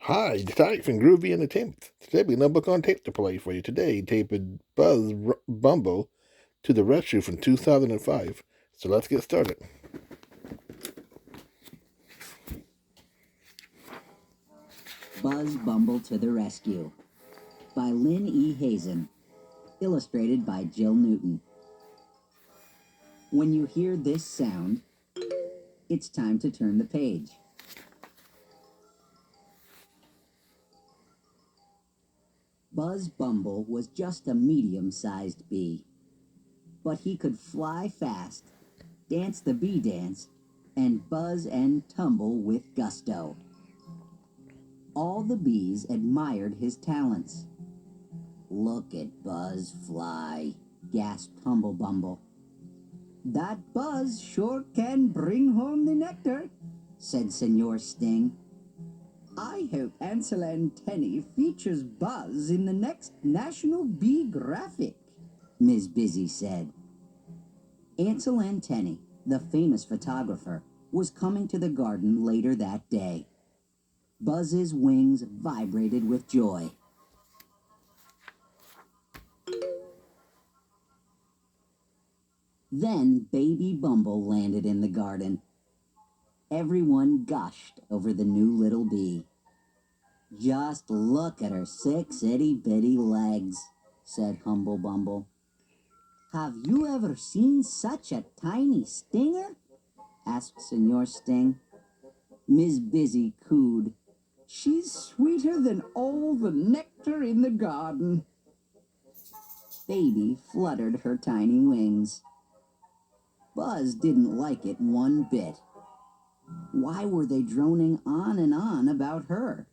Hi, it's Tyke from Groovy Entertainment. Today we have a book on tape to play for you. Today, taped Bumble to the Rescue from 2005. So let's get started. Buzz Bumble to the Rescue by Lynn E. Hazen, illustrated by Jill Newton. When you hear this sound, it's time to turn the page. Buzz Bumble was just a medium-sized bee, but he could fly fast, dance the bee dance, and buzz and tumble with gusto. All the bees admired his talents. "Look at Buzz fly," gasped Humble Bumble. "That Buzz sure can bring home the nectar," said Senor Sting. "I hope Ansel and Tenny features Buzz in the next National Bee Graphic," Ms. Busy said. Ansel and Tenny, the famous photographer, was coming to the garden later that day. Buzz's wings vibrated with joy. Then Baby Bumble landed in the garden. Everyone gushed over the new little bee. "Just look at her 6 itty-bitty legs," said Humble Bumble. "Have you ever seen such a tiny stinger?" asked Senor Sting. Ms. Busy cooed, "She's sweeter than all the nectar in the garden." Baby fluttered her tiny wings. Buzz didn't like it one bit. Why were they droning on and on about her?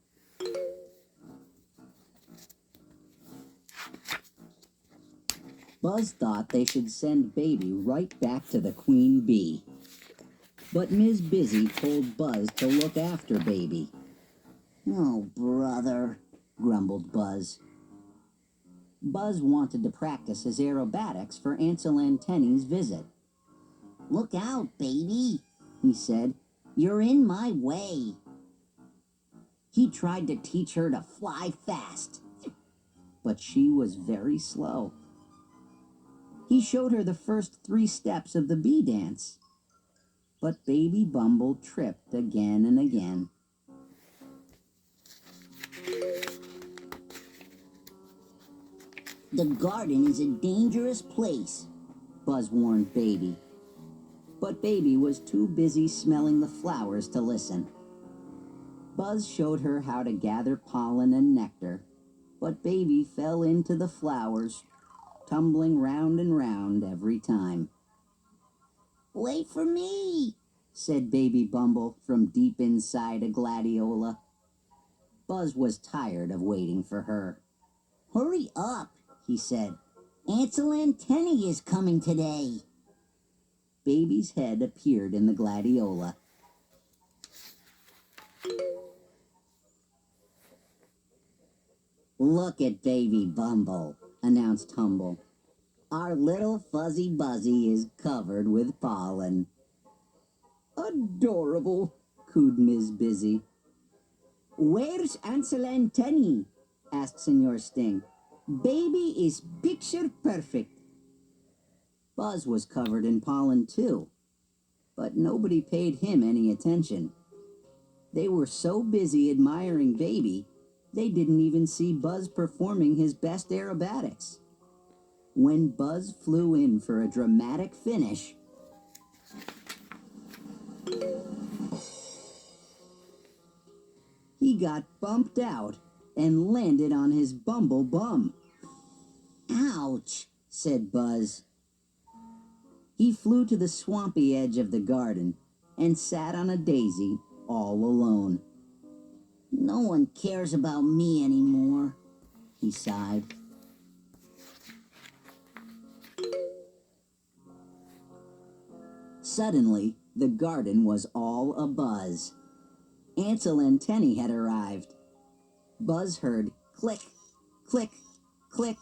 Buzz thought they should send Baby right back to the queen bee. But Ms. Busy told Buzz to look after Baby. "Oh, brother," grumbled Buzz. Buzz wanted to practice his aerobatics for Ansel and Tenny's visit. "Look out, Baby," he said. "You're in my way." He tried to teach her to fly fast, but she was very slow. He showed her the first 3 steps of the bee dance, but Baby Bumble tripped again and again. "The garden is a dangerous place," Buzz warned Baby. But Baby was too busy smelling the flowers to listen. Buzz showed her how to gather pollen and nectar, but Baby fell into the flowers, tumbling round and round every time. "Wait for me," said Baby Bumble from deep inside a gladiola. Buzz was tired of waiting for her. "Hurry up," he said. "Ansel and Tenny is coming today." Baby's head appeared in the gladiola. "Look at Baby Bumble," announced Humble. "Our little fuzzy Buzzy is covered with pollen." "Adorable," cooed Ms. Busy. "Where's Ansel and Tenny?" asked Senor Sting. "Baby is picture perfect." Buzz was covered in pollen too, but nobody paid him any attention. They were so busy admiring Baby, they didn't even see Buzz performing his best aerobatics. When Buzz flew in for a dramatic finish, he got bumped out and landed on his bumble bum. "Ouch," said Buzz. He flew to the swampy edge of the garden and sat on a daisy all alone. "No one cares about me anymore," he sighed. Suddenly, the garden was all abuzz. Ansel and Tenny had arrived. Buzz heard click, click, click,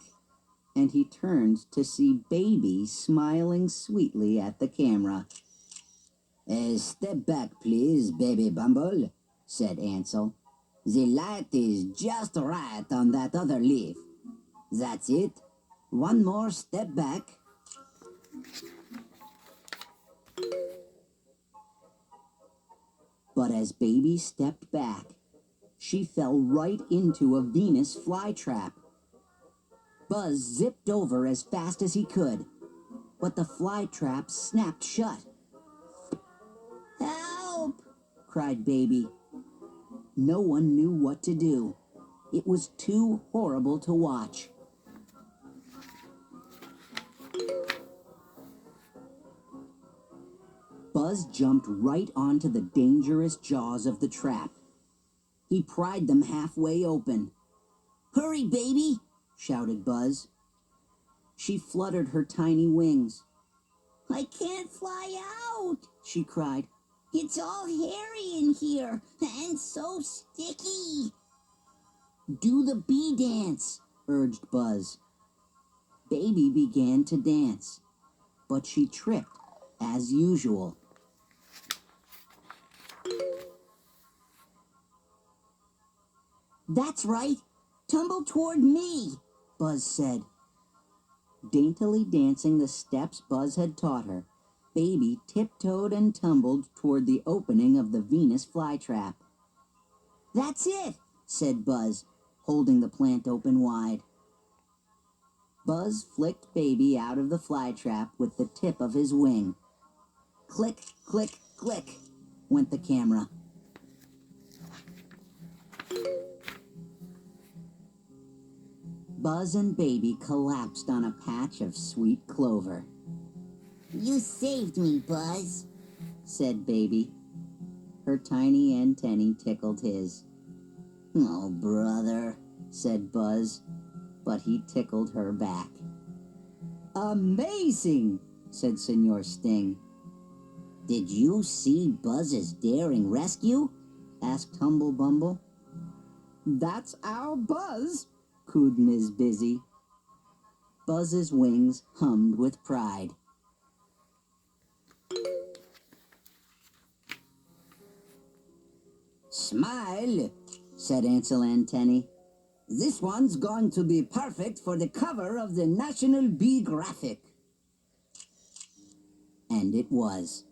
and he turned to see Baby smiling sweetly at the camera. "Step back, please, Baby Bumble," said Ansel. The light is just right on that other leaf. That's it. One more step back. But as Baby stepped back, she fell right into a Venus flytrap. Buzz zipped over as fast as he could, but the flytrap snapped shut. Help! Cried Baby. No one knew what to do. It was too horrible to watch. Buzz jumped right onto the dangerous jaws of the trap. He pried them halfway open. Hurry, Baby! Shouted Buzz. She fluttered her tiny wings. I can't fly out, she cried. It's all hairy in here and so sticky. Do the bee dance, urged Buzz. Baby began to dance, but she tripped as usual. That's right. Tumble toward me, Buzz said. Daintily dancing the steps Buzz had taught her, Baby tiptoed and tumbled toward the opening of the Venus flytrap. That's it, said Buzz, holding the plant open wide. Buzz flicked Baby out of the flytrap with the tip of his wing. Click, click, click, went the camera. Buzz and Baby collapsed on a patch of sweet clover. You saved me, Buzz, said Baby. Her tiny antennae tickled his. Oh, brother, said Buzz, but he tickled her back. Amazing, said Senor Sting. Did you see Buzz's daring rescue? Asked Humble Bumble. That's our Buzz, cooed Ms. Busy. Buzz's wings hummed with pride. Smile, said Ansel Antennae. This one's going to be perfect for the cover of the National Bee Graphic. And it was.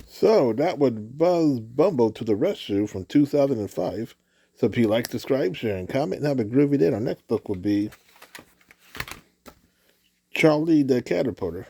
So that was Buzz Bumble to the Rescue from 2005. So if you like, subscribe, share, and comment, and have a groovy day. Our next book will be Charlie the Caterpillar.